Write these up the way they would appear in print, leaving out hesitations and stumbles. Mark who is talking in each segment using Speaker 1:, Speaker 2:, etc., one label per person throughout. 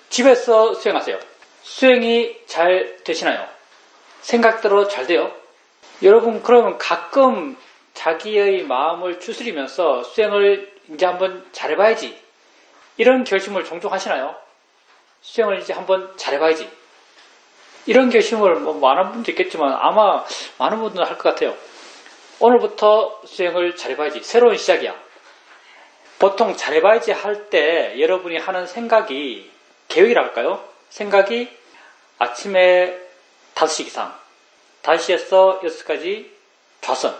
Speaker 1: 집에서 수행하세요. 수행이 잘 되시나요? 생각대로 잘 돼요? 여러분, 그러면 가끔 자기의 마음을 추스리면서 수행을 이제 한번 잘해봐야지, 이런 결심을 종종 하시나요? 수행을 이제 한번 잘해봐야지, 이런 결심을 많은 분도 있겠지만 아마 많은 분들은 할 것 같아요. 오늘부터 수행을 잘해봐야지, 새로운 시작이야. 보통 잘해봐야지 할 때 여러분이 하는 생각이, 계획이라 할까요? 생각이 아침에 5시 기상, 5시에서 6시까지 좌선,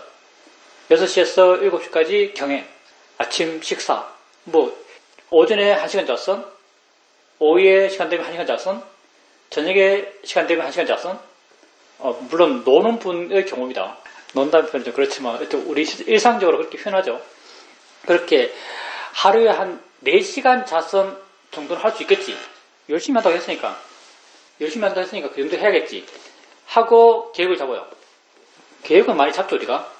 Speaker 1: 6시에서 7시까지 경행, 아침 식사, 오전에 1시간 좌선, 오후에 시간 되면 1시간 좌선, 저녁에 시간 되면 1시간 좌선. 물론 노는 분의 경우입니다. 논다는 표현은 좀 그렇지만 우리 일상적으로 그렇게 표현하죠. 그렇게 하루에 한 4시간 좌선 정도는 할 수 있겠지. 열심히 한다고 했으니까 그 정도 해야겠지 하고 계획을 잡아요. 계획은 많이 잡죠. 우리가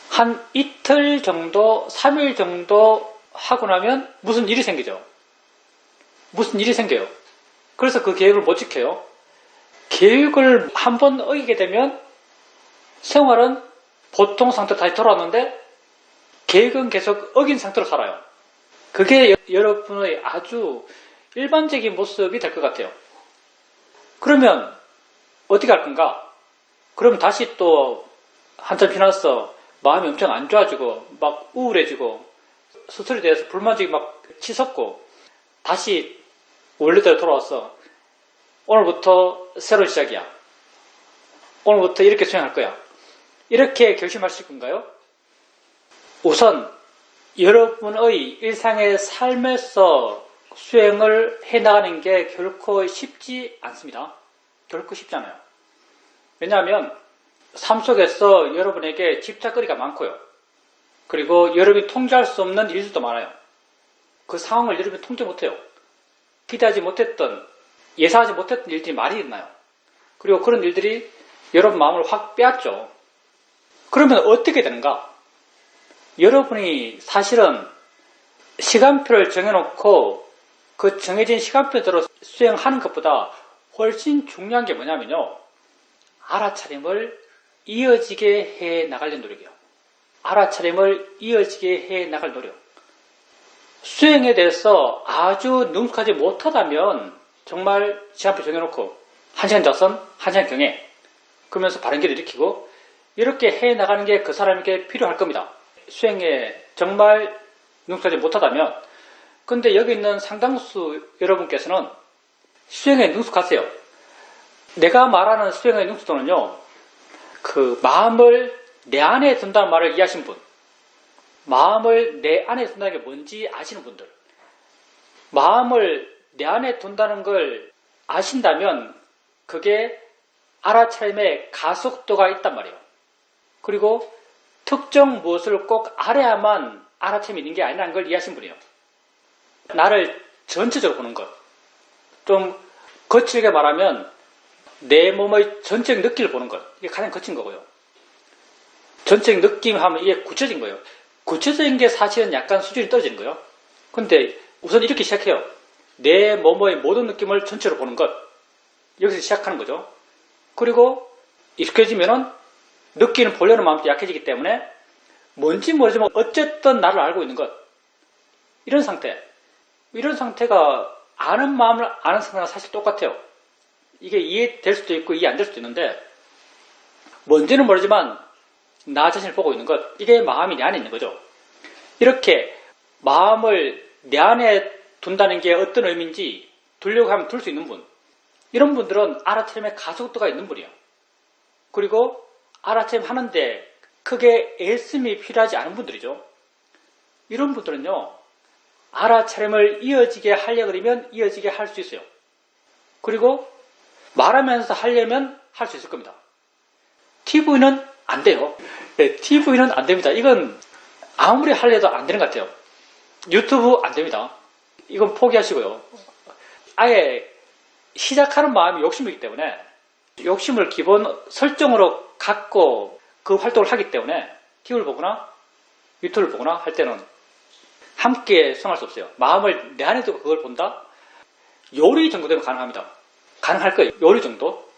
Speaker 1: 한 이틀 정도, 3일 정도 하고 나면 무슨 일이 생겨요. 그래서 그 계획을 못 지켜요. 계획을 한번 어기게 되면 생활은 보통 상태로 다시 돌아왔는데 계획은 계속 어긴 상태로 살아요. 그게 여러분의 아주 일반적인 모습이 될 것 같아요. 그러면 어떻게 할 건가? 그럼 다시 또 한참 지나서 마음이 엄청 안 좋아지고 막 우울해지고 스스로에 대해서 불만족이 막 치솟고 다시 원래대로 돌아와서 오늘부터 새로운 시작이야, 오늘부터 이렇게 수행할 거야, 이렇게 결심하실 건가요? 우선 여러분의 일상의 삶에서 수행을 해나가는 게 결코 쉽지 않습니다. 결코 쉽지 않아요. 왜냐하면 삶 속에서 여러분에게 집착거리가 많고요. 그리고 여러분이 통제할 수 없는 일들도 많아요. 그 상황을 여러분이 통제 못해요. 기대하지 못했던, 예상하지 못했던 일들이 많이 일어나요. 그리고 그런 일들이 여러분 마음을 확 빼앗죠. 그러면 어떻게 되는가? 여러분이 사실은 시간표를 정해놓고 그 정해진 시간표대로 수행하는 것보다 훨씬 중요한 게 뭐냐면요, 알아차림을 이어지게 해 나가려는 노력이에요. 알아차림을 이어지게 해 나갈 노력. 수행에 대해서 아주 능숙하지 못하다면 정말 시간표 정해놓고 1시간 좌선, 1시간 경행, 그러면서 바른기를 일으키고 이렇게 해 나가는 게 그 사람에게 필요할 겁니다. 수행에 정말 능숙하지 못하다면. 근데 여기 있는 상당수 여러분께서는 수행에 능숙하세요. 내가 말하는 수행의 능숙도는요, 그 마음을 내 안에 둔다는 말을 이해하신 분, 마음을 내 안에 둔다는 게 뭔지 아시는 분들, 마음을 내 안에 둔다는 걸 아신다면 그게 알아차림의 가속도가 있단 말이에요. 그리고 특정 무엇을 꼭 알아야만 알아차림이 있는 게 아니라는 걸 이해하신 분이에요. 나를 전체적으로 보는 것. 좀 거칠게 말하면 내 몸의 전체적 느낌을 보는 것. 이게 가장 거친 거고요. 전체적 느낌 하면 이게 구체적인 거예요. 구체적인 게 사실은 약간 수준이 떨어지는 거예요. 근데 우선 이렇게 시작해요. 내 몸의 모든 느낌을 전체로 보는 것. 여기서 시작하는 거죠. 그리고 익숙해지면은 느끼는 보려는 마음도 약해지기 때문에 뭔지 모르지만 어쨌든 나를 알고 있는 것. 이런 상태가 아는 마음을 아는 상태랑 사실 똑같아요. 이게 이해될 수도 있고 이해 안 될 수도 있는데 뭔지는 모르지만 나 자신을 보고 있는 것. 이게 마음이 내 안에 있는 거죠. 이렇게 마음을 내 안에 둔다는 게 어떤 의미인지 두려고 하면 둘 수 있는 분. 이런 분들은 알아차림의 가속도가 있는 분이에요. 그리고 알아차림 하는데 크게 애씀이 필요하지 않은 분들이죠. 이런 분들은요, 알아차림을 이어지게 하려고 그러면 이어지게 할 수 있어요. 그리고 말하면서 하려면 할 수 있을 겁니다. TV는 안 돼요. 네, TV는 안 됩니다. 이건 아무리 하려도 안 되는 것 같아요. 유튜브 안 됩니다. 이건 포기하시고요. 아예 시작하는 마음이 욕심이기 때문에 욕심을 기본 설정으로 갖고 그 활동을 하기 때문에 TV를 보거나 유튜브를 보거나 할 때는 함께 수행할 수 없어요. 마음을 내 안에 두고 그걸 본다? 요리 정도 되면 가능합니다. 가능할 거예요. 요리 정도?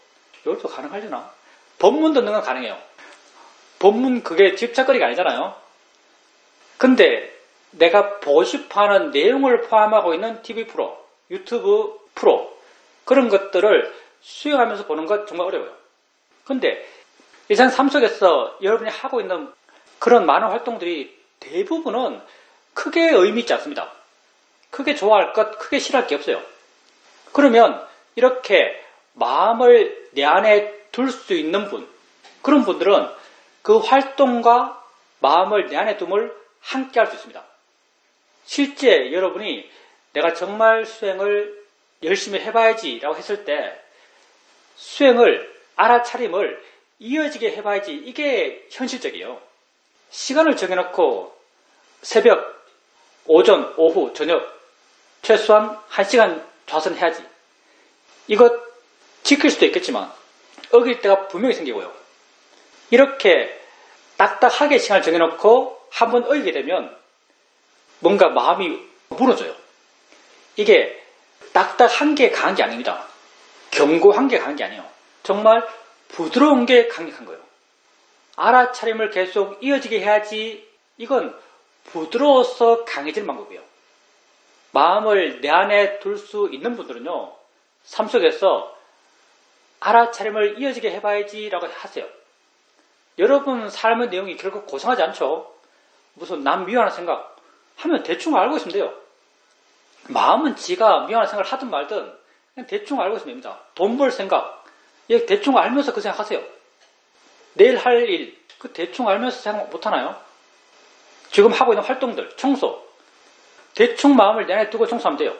Speaker 1: 요리도 가능하려나? 법문 듣는 건 가능해요. 법문 그게 집착거리가 아니잖아요. 근데 내가 보고 싶어하는 내용을 포함하고 있는 TV 프로, 유튜브 프로 그런 것들을 수행하면서 보는 것 정말 어려워요. 근데 일상 삶 속에서 여러분이 하고 있는 그런 많은 활동들이 대부분은 크게 의미 있지 않습니다. 크게 좋아할 것, 크게 싫어할 게 없어요. 그러면 이렇게 마음을 내 안에 둘 수 있는 분, 그런 분들은 그 활동과 마음을 내 안에 둠을 함께 할 수 있습니다. 실제 여러분이 내가 정말 수행을 열심히 해봐야지 라고 했을 때 수행을, 알아차림을 이어지게 해봐야지 이게 현실적이에요. 시간을 정해놓고 새벽, 오전, 오후, 저녁 최소한 1시간 좌선해야지. 이것 지킬 수도 있겠지만 어길 때가 분명히 생기고요. 이렇게 딱딱하게 시간을 정해놓고 한번 어기게 되면 뭔가 마음이 무너져요. 이게 딱딱한 게 강한 게 아닙니다. 견고한 게 강한 게 아니에요. 정말 부드러운 게 강력한 거예요. 알아차림을 계속 이어지게 해야지 이건 부드러워서 강해지는 방법이에요. 마음을 내 안에 둘 수 있는 분들은요. 삶 속에서 알아차림을 이어지게 해봐야지 라고 하세요. 여러분 삶의 내용이 결국 고상하지 않죠. 무슨 남 미워하는 생각 하면 대충 알고 있으면 돼요. 마음은 지가 미워하는 생각을 하든 말든 그냥 대충 알고 있으면 됩니다. 돈 벌 생각 대충 알면서 그 생각하세요. 내일 할 일 그 대충 알면서 생각 못하나요? 지금 하고 있는 활동들, 청소 대충 마음을 내 안에 두고 청소하면 돼요.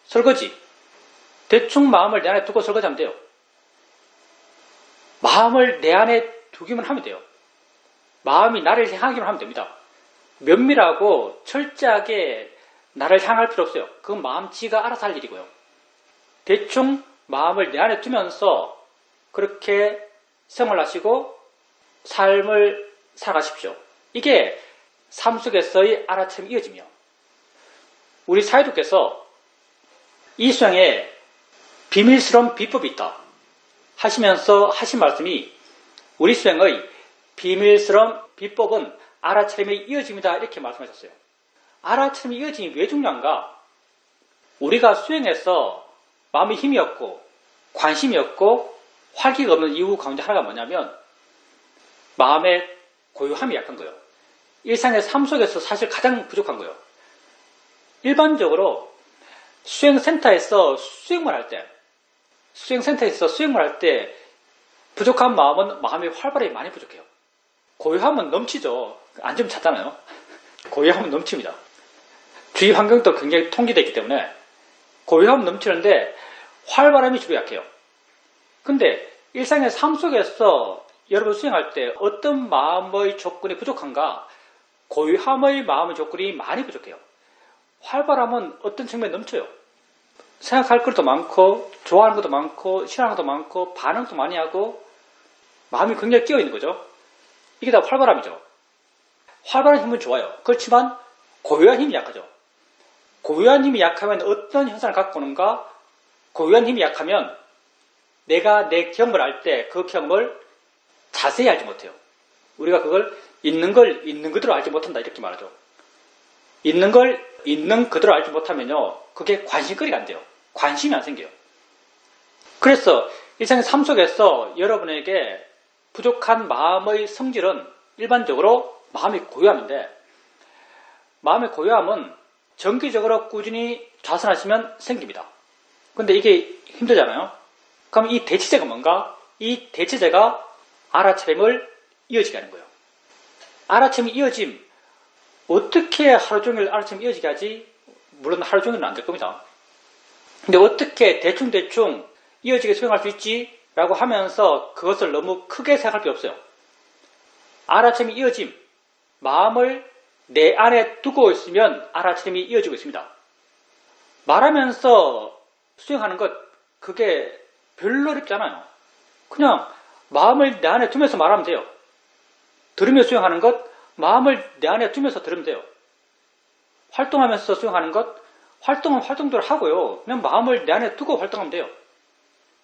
Speaker 1: 설거지 대충 마음을 내 안에 두고 설거지하면 돼요. 마음을 내 안에 두기만 하면 돼요. 마음이 나를 향하기만 하면 됩니다. 면밀하고 철저하게 나를 향할 필요 없어요. 그건 마음 지가 알아서 할 일이고요. 대충 마음을 내 안에 두면서 그렇게 생활하시고 삶을 살아가십시오. 이게 삶 속에서의 알아차림이 이어지며 우리 사회도께서 이 수양에 비밀스러운 비법이 있다 하시면서 하신 말씀이 우리 수행의 비밀스러운 비법은 알아차림의 이어짐이다 이렇게 말씀하셨어요. 알아차림의 이어짐이 왜 중요한가? 우리가 수행해서 마음의 힘이 없고 관심이 없고 활기가 없는 이유 가운데 하나가 뭐냐면 마음의 고요함이 약한 거예요. 일상의 삶 속에서 사실 가장 부족한 거예요. 일반적으로 수행센터에서 수행을 할 때 부족한 마음은 마음의 활발함이 많이 부족해요. 고요함은 넘치죠. 앉으면 잤잖아요. 고요함은 넘칩니다. 주위 환경도 굉장히 통제되어 있기 때문에 고요함은 넘치는데 활발함이 주로 약해요. 근데 일상의 삶 속에서 여러분 수행할 때 어떤 마음의 조건이 부족한가? 고요함의 마음의 조건이 많이 부족해요. 활발함은 어떤 측면에 넘쳐요. 생각할 것도 많고 좋아하는 것도 많고 싫어하는 것도 많고 반응도 많이 하고 마음이 굉장히 끼어있는 거죠. 이게 다 활발함이죠. 활발한 힘은 좋아요. 그렇지만 고요한 힘이 약하죠. 고요한 힘이 약하면 어떤 현상을 갖고 오는가? 고요한 힘이 약하면 내가 내 경험을 알 때 그 경험을 자세히 알지 못해요. 우리가 그걸 있는 걸 있는 그대로 알지 못한다 이렇게 말하죠. 있는 걸 있는 그대로 알지 못하면요. 그게 관심거리가 안 돼요. 관심이 안 생겨요. 그래서 일상의 삶 속에서 여러분에게 부족한 마음의 성질은 일반적으로 마음이 고요함인데 마음의 고요함은 정기적으로 꾸준히 좌선하시면 생깁니다. 근데 이게 힘들잖아요. 그럼 이 대치제가 뭔가? 이 대치제가 알아차림을 이어지게 하는 거예요. 알아차림이 이어짐. 어떻게 하루 종일 알아차림이 이어지게 하지? 물론 하루 종일은 안 될 겁니다. 근데 어떻게 대충대충 이어지게 수행할 수 있지? 라고 하면서 그것을 너무 크게 생각할 필요 없어요. 알아차림이 이어짐. 마음을 내 안에 두고 있으면 알아차림이 이어지고 있습니다. 말하면서 수행하는 것 그게 별로 어렵지 않아요. 그냥 마음을 내 안에 두면서 말하면 돼요. 들으며 수행하는 것 마음을 내 안에 두면서 들으면 돼요. 활동하면서 수행하는 것 활동은 활동대로 하고요. 그냥 마음을 내 안에 두고 활동하면 돼요.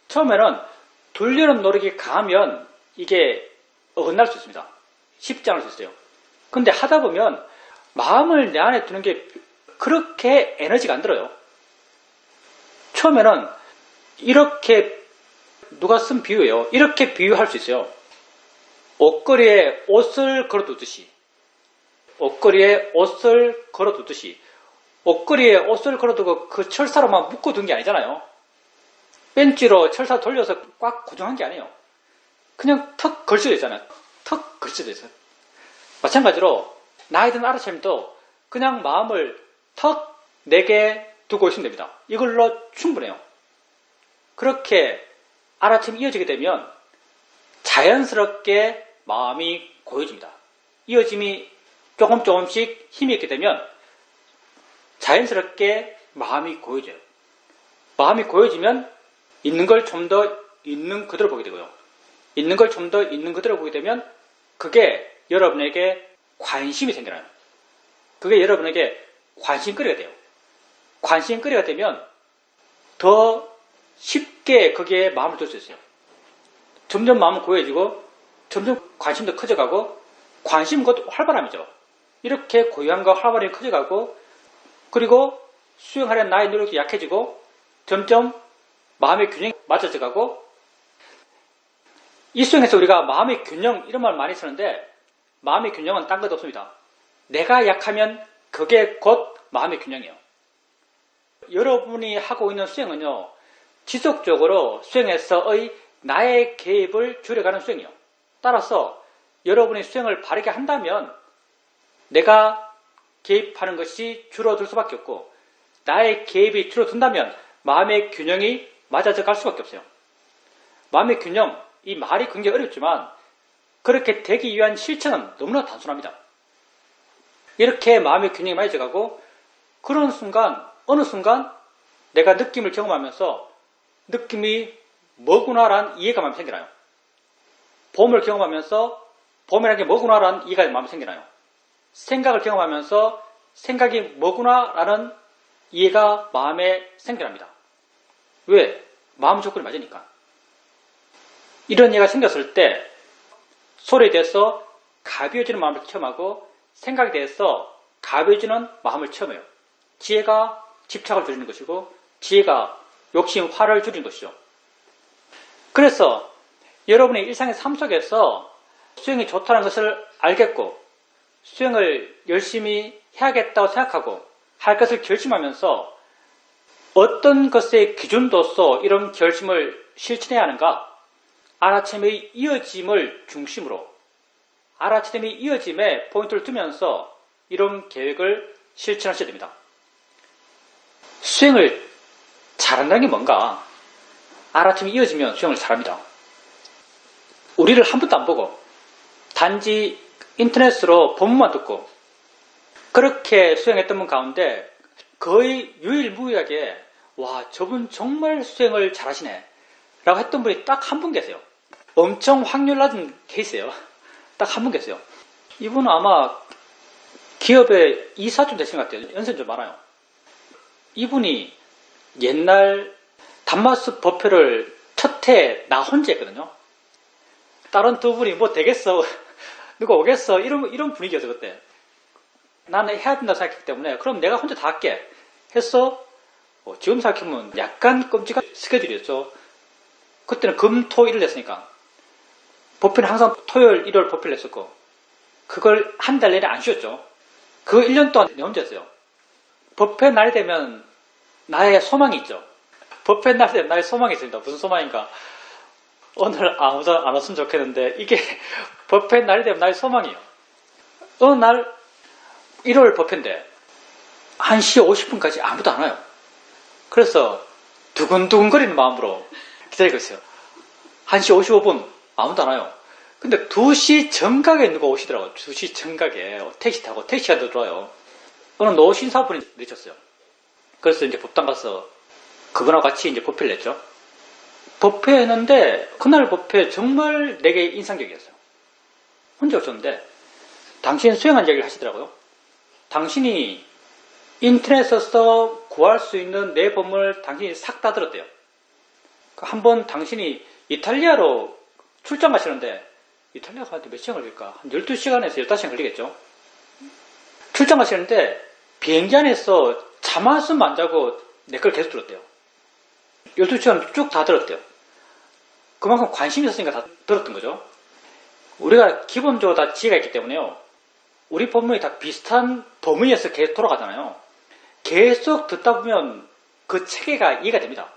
Speaker 1: 처음에는 돌려는 노력이 강하면 이게 어긋날 수 있습니다. 쉽지 않을 수 있어요. 근데 하다 보면 마음을 내 안에 두는 게 그렇게 에너지가 안 들어요. 처음에는 이렇게 누가 쓴 비유예요. 이렇게 비유할 수 있어요. 옷걸이에 옷을 걸어두듯이 옷걸이에 옷을 걸어두듯이 옷걸이에 옷을 걸어두고 그 철사로만 묶어둔 게 아니잖아요. 벤치로 철사 돌려서 꽉 고정한 게 아니에요. 그냥 턱 걸쳐져 있잖아요. 턱 걸쳐져 있어요. 마찬가지로 나에 든 알아차림도 그냥 마음을 턱 내게 두고 있으면 됩니다. 이걸로 충분해요. 그렇게 알아차림이 이어지게 되면 자연스럽게 마음이 고여집니다. 이어짐이 조금씩 힘이 있게 되면 자연스럽게 마음이 고여져요. 마음이 고여지면 있는 걸 좀 더 있는 그대로 보게 되고요. 있는 걸 좀 더 있는 그대로 보게 되면 그게 여러분에게 관심이 생겨나요. 그게 여러분에게 관심거리가 돼요. 관심거리가 되면 더 쉽게 거기에 마음을 둘 수 있어요. 점점 마음은 고여지고 점점 관심도 커져가고 관심은 곧 활발함이죠. 이렇게 고요함과 활발함이 커져가고 그리고 수행하려는 나의 노력도 약해지고 점점 마음의 균형이 맞아져 가고 이 수행에서 우리가 마음의 균형 이런 말 많이 쓰는데 마음의 균형은 딴 것도 없습니다. 내가 약하면 그게 곧 마음의 균형이에요. 여러분이 하고 있는 수행은요. 지속적으로 수행에서의 나의 개입을 줄여가는 수행이에요. 따라서 여러분이 수행을 바르게 한다면 내가 개입하는 것이 줄어들 수밖에 없고 나의 개입이 줄어든다면 마음의 균형이 맞아져 갈 수밖에 없어요. 마음의 균형, 이 말이 굉장히 어렵지만 그렇게 되기 위한 실천은 너무나 단순합니다. 이렇게 마음의 균형이 맞아져 가고 그런 순간, 어느 순간 내가 느낌을 경험하면서 느낌이 뭐구나라는 이해가 마음에 생겨나요. 봄을 경험하면서 봄이라는 게 뭐구나라는 이해가 마음에 생겨나요. 생각을 경험하면서 생각이 뭐구나라는 이해가 마음에 생겨납니다. 왜? 마음 조건이 맞으니까. 이런 이해가 생겼을 때 소리에 대해서 가벼워지는 마음을 체험하고 생각에 대해서 가벼워지는 마음을 체험해요. 지혜가 집착을 줄이는 것이고 지혜가 욕심, 화를 줄이는 것이죠. 그래서 여러분의 일상의 삶 속에서 수행이 좋다는 것을 알겠고 수행을 열심히 해야겠다고 생각하고 할 것을 결심하면서 어떤 것의 기준으로서 이런 결심을 실천해야 하는가? 알아차림의 이어짐을 중심으로 알아차림의 이어짐에 포인트를 두면서 이런 계획을 실천하셔야 됩니다. 수행을 잘한다는 게 뭔가? 알아차림이 이어지면 수행을 잘합니다. 우리를 한 번도 안 보고 단지 인터넷으로 본문만 듣고 그렇게 수행했던 분 가운데 거의 유일무이하게 와 저분 정말 수행을 잘하시네 라고 했던 분이 딱 한 분 계세요. 엄청 확률 낮은 케이스예요. 딱 한 분 계세요. 이분은 아마 기업의 이사쯤 되신 것 같아요. 연세는 좀 많아요. 이분이 옛날 단마스 법회를 첫 해 나 혼자 했거든요. 다른 두 분이 뭐 되겠어 누가 오겠어 이런 분위기였어 그때. 나는 해야 된다고 생각했기 때문에 그럼 내가 혼자 다 할게 해서 지금 생각해보면 약간 끔찍한 스케줄이었죠. 그때는 금, 토, 일을 했으니까 법회는 항상 토요일, 일요일 법회를 했었고 그걸 한 달 내내 안 쉬었죠. 그 1년 동안 내 혼자 했어요. 법회 날이 되면 나의 소망이 있죠. 법회 날이 되면 나의 소망이 있습니다. 무슨 소망인가? 오늘 아무도 안 왔으면 좋겠는데 이게 법회 날이 되면 나의 소망이에요. 어느 날 일요일 법회인데 1시 50분까지 아무도 안 와요. 그래서 두근두근거리는 마음으로 기다리고 있어요. 1시 55분 아무도 안 와요. 근데 2시 정각에 누가 오시더라고요. 2시 정각에 택시 타고 택시가 들어와요. 어느 노신사분이 늦었어요. 그래서 이제 법당 가서 그분하고 같이 이제 법회를 냈죠. 법회 했는데 그날 법회 정말 내게 인상적이었어요. 혼자 오셨는데 당신 수행한 얘기를 하시더라고요. 당신이 인터넷에서 구할 수 있는 내 법문을 당신이 싹 다 들었대요. 한번 당신이 이탈리아로 출장 가시는데, 이탈리아 가는데 몇 시간 걸릴까? 한 12시간에서 15시간 걸리겠죠? 출장 가시는데 비행기 안에서 잠 한숨 안 자고 내 걸 계속 들었대요. 12시간 쭉 다 들었대요. 그만큼 관심이 있었으니까 다 들었던 거죠. 우리가 기본적으로 다 지혜가 있기 때문에요. 우리 법문이 다 비슷한 범위에서 계속 돌아가잖아요. 계속 듣다 보면 그 체계가 이해가 됩니다.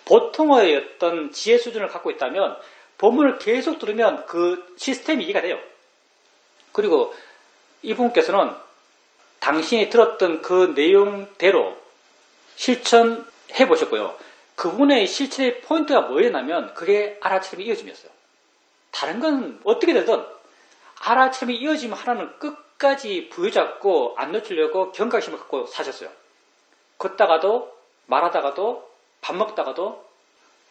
Speaker 1: 보통의 어떤 지혜 수준을 갖고 있다면 법문을 계속 들으면 그 시스템이 이해가 돼요. 그리고 이분께서는 당신이 들었던 그 내용대로 실천해 보셨고요. 그분의 실천의 포인트가 뭐였냐면 그게 알아차림이 이어짐이었어요. 다른 건 어떻게 되든 알아차림이 이어지면 하나는 끝까지 부여잡고 안 놓치려고 경각심을 갖고 사셨어요. 걷다가도 말하다가도 밥 먹다가도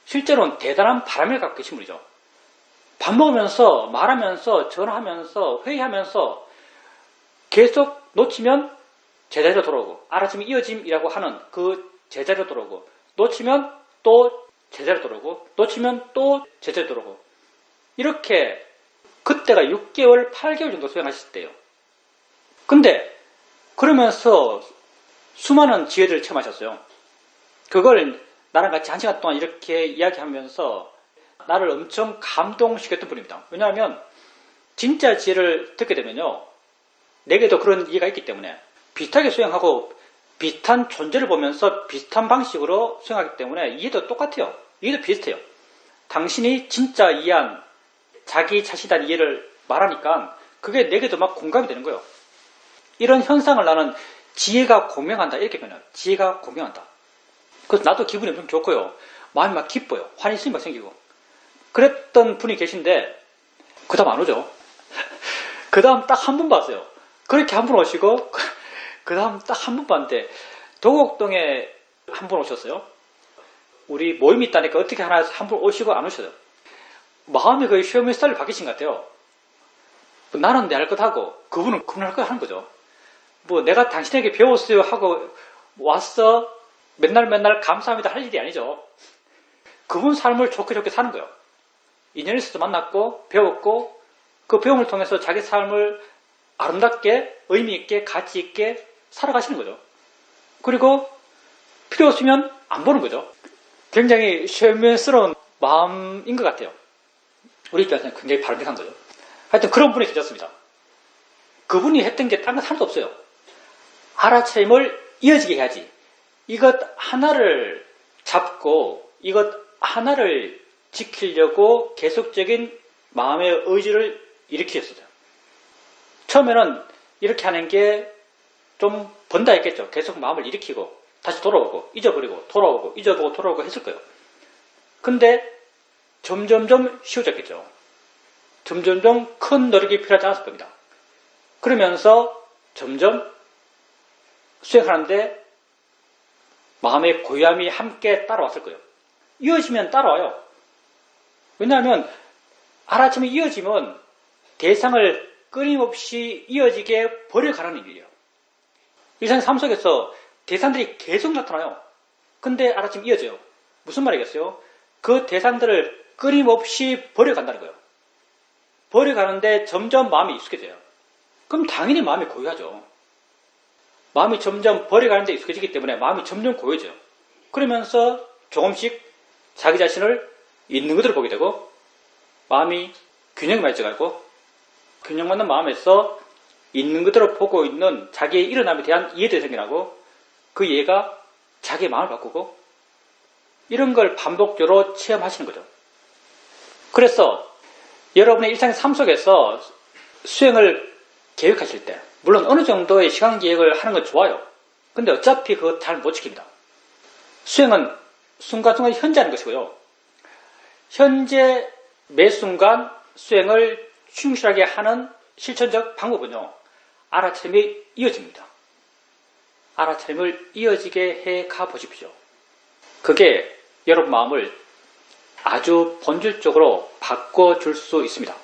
Speaker 1: 실제로는 대단한 바람을 갖고 계신 분이죠. 밥 먹으면서 말하면서 전화하면서 회의하면서 계속 놓치면 제자리로 돌아오고 알아차림이 이어짐이라고 하는 그 제자리로 돌아오고 놓치면 또 제자리로 돌아오고 놓치면 또 제자리로 돌아오고 이렇게 그때가 6개월, 8개월 정도 수행하실 때예요. 근데 그러면서 수많은 지혜들을 체험하셨어요. 그걸 나랑 같이 1시간 동안 이렇게 이야기하면서 나를 엄청 감동시켰던 분입니다. 왜냐하면 진짜 지혜를 듣게 되면요. 내게도 그런 이해가 있기 때문에 비슷하게 수행하고 비슷한 존재를 보면서 비슷한 방식으로 수행하기 때문에 이해도 똑같아요. 이해도 비슷해요. 당신이 진짜 이해한 자기 자신에 대한 이해를 말하니까 그게 내게도 막 공감이 되는 거예요. 이런 현상을 나는 지혜가 공명한다 이렇게 표현해요. 지혜가 공명한다. 그래서 나도 기분이 엄청 좋고요. 마음이 막 기뻐요. 환희심이 막 생기고. 그랬던 분이 계신데 그 다음 안 오죠. 그 다음 딱 한 분 봤어요. 그렇게 한 분 오시고 그 다음 딱 한 분 봤는데 도곡동에 한 분 오셨어요. 우리 모임이 있다니까 어떻게 하나 한 분 오시고 안 오셔요. 마음이 거의 쉐어미 스타일로 바뀌신 것 같아요. 나는 내 할 것 하고 그분은 그분 할 것 하는 거죠. 뭐 내가 당신에게 배웠어요 하고 왔어 맨날 감사합니다 할 일이 아니죠. 그분 삶을 좋게 사는 거예요. 인연이 있어서 만났고 배웠고 그 배움을 통해서 자기 삶을 아름답게 의미 있게 가치 있게 살아가시는 거죠. 그리고 필요 없으면 안 보는 거죠. 굉장히 쉐면스러운 마음인 것 같아요. 우리 입장에서는 굉장히 바람직한 거죠. 하여튼 그런 분이 계셨습니다. 그분이 했던 게 딴 건 하나도 없어요. 알아차림을 이어지게 해야지. 이것 하나를 잡고 이것 하나를 지키려고 계속적인 마음의 의지를 일으키셨어요. 처음에는 이렇게 하는 게 좀 번다 했겠죠. 계속 마음을 일으키고 다시 돌아오고 잊어버리고 돌아오고 잊어보고 돌아오고 했을 거예요. 근데 점점점 쉬워졌겠죠. 점점점 큰 노력이 필요하지 않았을 겁니다. 그러면서 점점 수행하는데 마음의 고요함이 함께 따라왔을 거예요. 이어지면 따라와요. 왜냐하면 알아차림이 이어지면 대상을 끊임없이 이어지게 버려가라는 의미예요. 일상 삶 속에서 대상들이 계속 나타나요. 근데 알아차림이 이어져요. 무슨 말이겠어요? 그 대상들을 끊임없이 버려간다는 거예요. 버려가는데 점점 마음이 익숙해져요. 그럼 당연히 마음이 고요하죠. 마음이 점점 버려가는 데 익숙해지기 때문에 마음이 점점 고요해져요. 그러면서 조금씩 자기 자신을 있는 그대로 보게 되고 마음이 균형이 맞춰가고 균형 맞는 마음에서 있는 그대로 보고 있는 자기의 일어남에 대한 이해도 생겨나고 그 이해가 자기의 마음을 바꾸고 이런 걸 반복적으로 체험하시는 거죠. 그래서 여러분의 일상의 삶 속에서 수행을 계획하실 때 물론 어느 정도의 시간 계획을 하는 건 좋아요. 근데 어차피 그거 잘 못 지킵니다. 수행은 순간순간 현재하는 것이고요. 현재 매 순간 수행을 충실하게 하는 실천적 방법은요. 알아차림이 이어집니다. 알아차림을 이어지게 해 가보십시오. 그게 여러분 마음을 아주 본질적으로 바꿔줄 수 있습니다.